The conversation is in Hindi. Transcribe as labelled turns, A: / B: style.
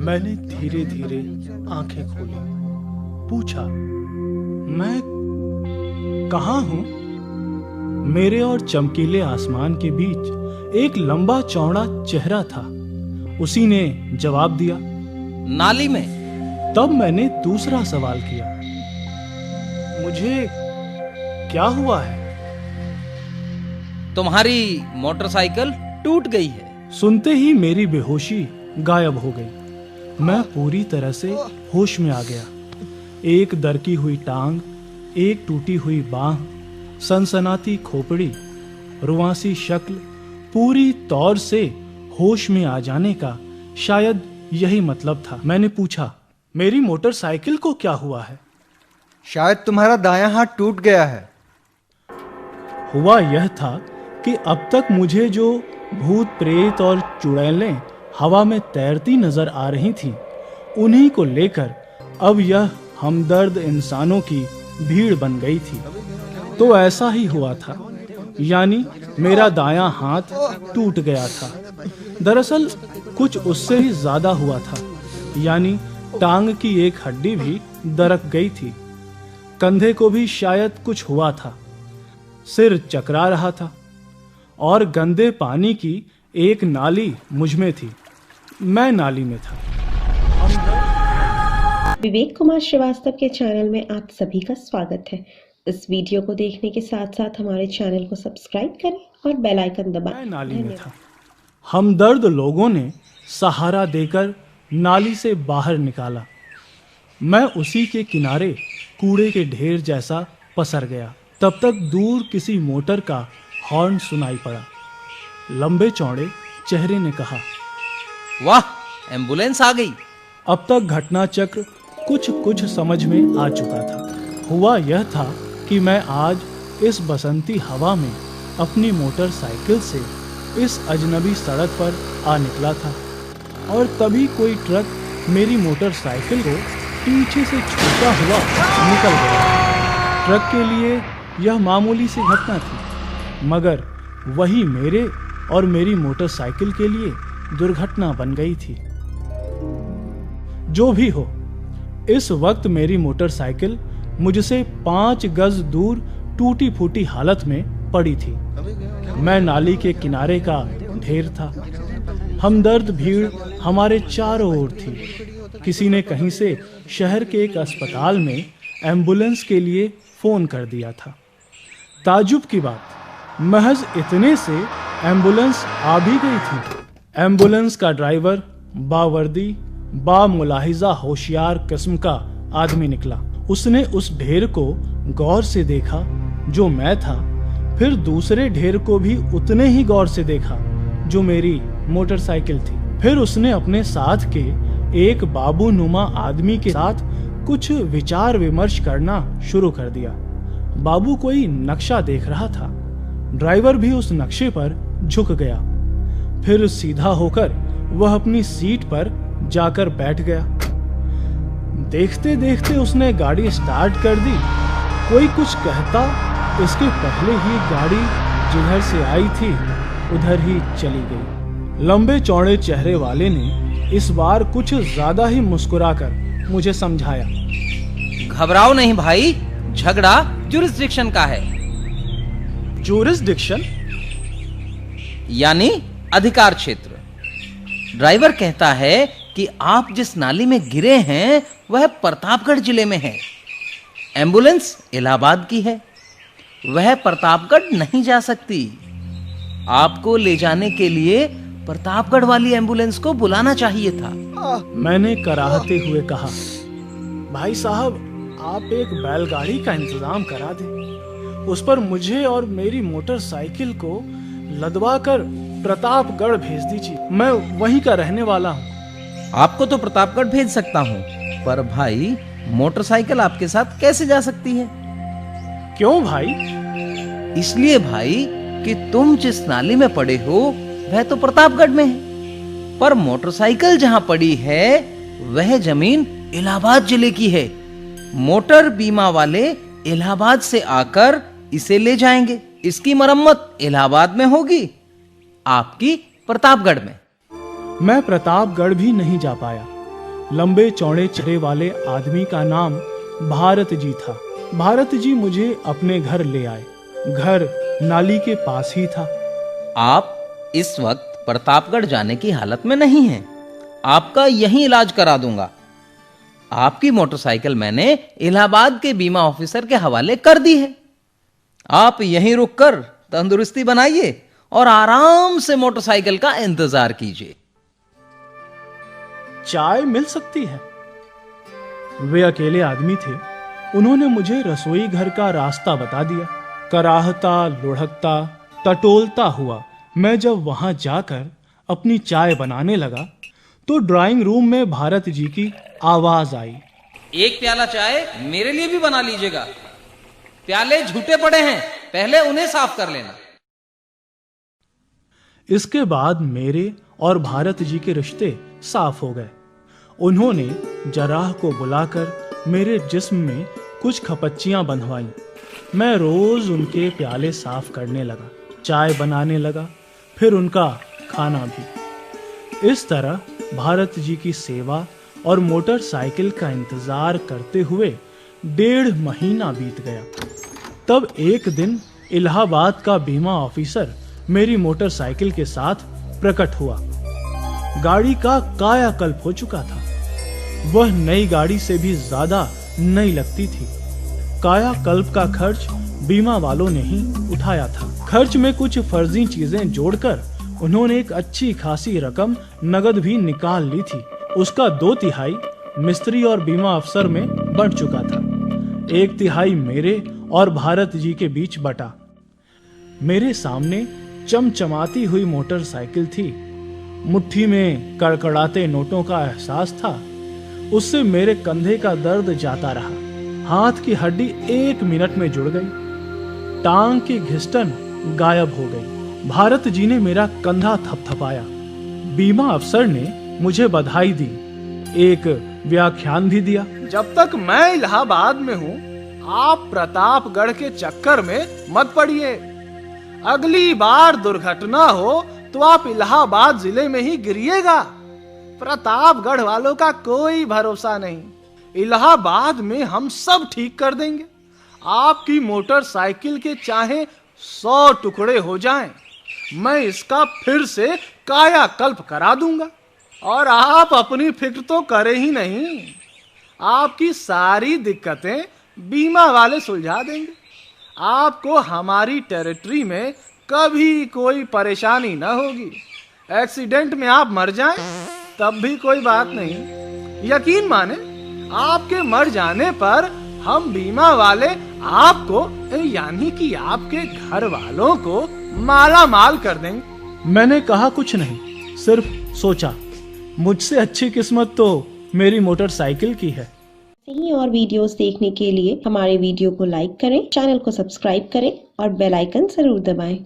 A: मैंने धीरे धीरे आंखें खोली। पूछा, मैं कहाँ हूं? मेरे और चमकीले आसमान के बीच एक लंबा चौड़ा चेहरा था। उसी ने जवाब दिया,
B: नाली में।
A: तब मैंने दूसरा सवाल किया, मुझे क्या हुआ है?
B: तुम्हारी मोटरसाइकिल टूट गई है।
A: सुनते ही मेरी बेहोशी गायब हो गई। मैं पूरी तरह से होश में आ गया। एक दरकी हुई टांग, एक टूटी हुई बांह, सनसनाती खोपड़ी, रुआंसी शक्ल, पूरी तौर से होश में आ जाने का शायद यही मतलब था। मैंने पूछा, मेरी मोटरसाइकिल को क्या हुआ है?
C: शायद तुम्हारा दायां हाथ टूट गया है।
A: हुआ यह था कि अब तक मुझे जो भूत प्रेत और चुड़ैलें हवा में तैरती नजर आ रही थीं, उन्हीं को लेकर अब यह हमदर्द इंसानों की भीड़ बन गई थी। तो ऐसा ही हुआ था, यानी मेरा दायां हाथ टूट गया था। दरअसल कुछ उससे ही ज्यादा हुआ था, यानी टांग की एक हड्डी भी दरक गई थी। कंधे को भी शायद कुछ हुआ था। सिर चकरा रहा था और गंदे पानी की एक नाली मुझ में थी। मैं नाली में था।
D: विवेक कुमार श्रीवास्तव के चैनल में आप सभी का स्वागत है। इस वीडियो को देखने के साथ साथ हमारे चैनल को सब्सक्राइब करें और बेल आइकन दबाएं।
A: मैं नाली में था। हमदर्द लोगों ने सहारा देकर नाली से बाहर निकाला। मैं उसी के किनारे कूड़े के ढेर जैसा पसर गया। तब तक दूर किसी मोटर का हॉर्न सुनाई पड़ा। लंबे चौड़े चेहरे ने कहा,
B: वाह, एम्बुलेंस आ गई।
A: अब तक घटना चक्र कुछ समझ में आ चुका था। हुआ यह था कि मैं आज इस बसंती हवा में अपनी मोटरसाइकिल से इस अजनबी सड़क पर आ निकला था और तभी कोई ट्रक मेरी मोटरसाइकिल को पीछे से छूता हुआ निकल गया। ट्रक के लिए यह मामूली सी घटना थी, मगर वही मेरे और मेरी मोटरसाइकिल के लिए दुर्घटना बन गई थी। जो भी हो, इस वक्त मेरी मोटरसाइकिल मुझसे 5 गज दूर टूटी फूटी हालत में पड़ी थी। मैं नाली के किनारे का ढेर था। हमदर्द भीड़ हमारे चारों ओर थी। किसी ने कहीं से शहर के एक अस्पताल में एम्बुलेंस के लिए फोन कर दिया था। ताजुब की बात, महज इतने से एम्बुलेंस आ भी गई थी। एम्बुलेंस का ड्राइवर बावर्दी, बामुलाहिजा होशियार किस्म का आदमी निकला। उसने उस ढेर को गौर से देखा जो मैं था, फिर दूसरे ढेर को भी उतने ही गौर से देखा जो मेरी मोटरसाइकिल थी। फिर उसने अपने साथ के एक बाबूनुमा आदमी के साथ कुछ विचार विमर्श करना शुरू कर दिया। बाबू कोई नक्शा देख रहा था। ड्राइवर भी उस नक्शे पर झुक गया। फिर सीधा होकर वह अपनी सीट पर जाकर बैठ गया। देखते देखते उसने गाड़ी स्टार्ट कर दी। कोई कुछ कहता, इसके पहले ही गाड़ी जिधर से आई थी उधर ही चली गई। लंबे चौड़े चेहरे वाले ने इस बार कुछ ज्यादा ही मुस्कुराकर मुझे समझाया,
B: घबराओ नहीं भाई, झगड़ा जुरिस्डिक्शन का है।
A: जुरिस्डिक्शन
B: यानी अधिकार क्षेत्र। ड्राइवर कहता है कि आप जिस नाली में गिरे हैं वह प्रतापगढ़ जिले में है। एम्बुलेंस इलाहाबाद की है, वह प्रतापगढ़ नहीं जा सकती। आपको ले जाने के लिए प्रतापगढ़ वाली एम्बुलेंस को बुलाना चाहिए था।
A: मैंने कराहते हुए कहा, भाई साहब, आप एक बैलगाड़ी का इंतजाम करा दें। उस पर मुझे और मेरी मोटरसाइकिल को लदवा कर प्रतापगढ़ भेज दीजिए। मैं वहीं का रहने वाला हूँ।
B: आपको तो प्रतापगढ़ भेज सकता हूँ, पर भाई मोटरसाइकिल आपके साथ कैसे जा सकती है?
A: क्यों भाई?
B: इसलिए भाई कि तुम जिस नाली में पड़े हो वह तो प्रतापगढ़ में है, पर मोटरसाइकिल जहां पड़ी है वह जमीन इलाहाबाद जिले की है। मोटर बीमा वाले इलाहाबाद से आकर इसे ले जाएंगे। इसकी मरम्मत इलाहाबाद में होगी, आपकी प्रतापगढ़ में।
A: मैं प्रतापगढ़ भी नहीं जा पाया। लंबे चौड़े चेहरे वाले आदमी का नाम भारत जी था। भारत जी मुझे अपने घर ले आए। घर नाली के पास ही था।
B: आप इस वक्त प्रतापगढ़ जाने की हालत में नहीं हैं। आपका यहीं इलाज करा दूंगा। आपकी मोटरसाइकिल मैंने इलाहाबाद के बीमा ऑफिसर के हवाले कर दी है। आप यहीं रुककर तंदुरुस्ती बनाइए और आराम से मोटरसाइकिल का इंतजार कीजिए।
A: चाय मिल सकती है? वे अकेले आदमी थे। उन्होंने मुझे रसोई घर का रास्ता बता दिया। कराहता, लुढ़कता, टटोलता हुआ मैं जब वहां जाकर अपनी चाय बनाने लगा तो ड्राइंग रूम में भारत जी की आवाज आई।
B: एक प्याला चाय मेरे लिए भी बना लीजिएगा। प्याले झूठे पड़े हैं, पहले उन्हें साफ कर लेना।
A: इसके बाद मेरे और भारत जी के रिश्ते साफ हो गए। उन्होंने जराह को बुलाकर मेरे जिस्म में कुछ खपच्चियां बंधवाई। मैं रोज उनके प्याले साफ करने लगा, चाय बनाने लगा, फिर उनका खाना भी। इस तरह भारत जी की सेवा और मोटरसाइकिल का इंतजार करते हुए 1.5 महीना बीत गया। तब एक दिन इलाहाबाद का बीमा ऑफिसर मेरी मोटरसाइकिल के साथ प्रकट हुआ। गाड़ी का कायाकल्प हो चुका था। वह नई गाड़ी से भी ज्यादा नई लगती थी। कायाकल्प का खर्च बीमा वालों ने ही उठाया था। खर्च में कुछ फर्जी चीजें जोड़कर उन्होंने एक अच्छी खासी रकम नगद भी निकाल ली थी। उसका 2/3 मिस्त्री और बीमा अफसर में बंट चुका था। 1/3 मेरे और भारत जी के बीच बटा। मेरे सामने चमचमाती हुई मोटरसाइकिल थी। मुट्ठी में कड़कड़ाते नोटों का एहसास था। उससे मेरे कंधे का दर्द जाता रहा। हाथ की हड्डी 1 मिनट में जुड़ गई। टांग की घिसटन गायब हो गई। भारत जी ने मेरा कंधा थपथपाया। बीमा अफसर ने मुझे बधाई दी। एक व्याख्यान भी दिया।
E: जब तक मैं इलाहाबाद में हूँ, आप प्रतापगढ़ के चक्कर में मत पड़िए। अगली बार दुर्घटना हो तो आप इलाहाबाद जिले में ही गिरिएगा। प्रतापगढ़ वालों का कोई भरोसा नहीं। इलाहाबाद में हम सब ठीक कर देंगे। आपकी मोटरसाइकिल के चाहे 100 टुकड़े हो जाएं, मैं इसका फिर से कायाकल्प करा दूंगा। और आप अपनी फिक्र तो करें ही नहीं। आपकी सारी दिक्कतें बीमा वाले सुलझा देंगे। आपको हमारी टेरिटरी में कभी कोई परेशानी न होगी। एक्सीडेंट में आप मर जाएं तब भी कोई बात नहीं। यकीन माने, आपके मर जाने पर हम बीमा वाले आपको यानी कि आपके घर वालों को माला माल कर देंगे।
A: मैंने कहा कुछ नहीं, सिर्फ सोचा। मुझसे अच्छी किस्मत तो मेरी मोटरसाइकिल की है।
D: ऐसे ही और वीडियोस देखने के लिए हमारे वीडियो को लाइक करें, चैनल को सब्सक्राइब करें और बेल आइकन जरूर दबाएं।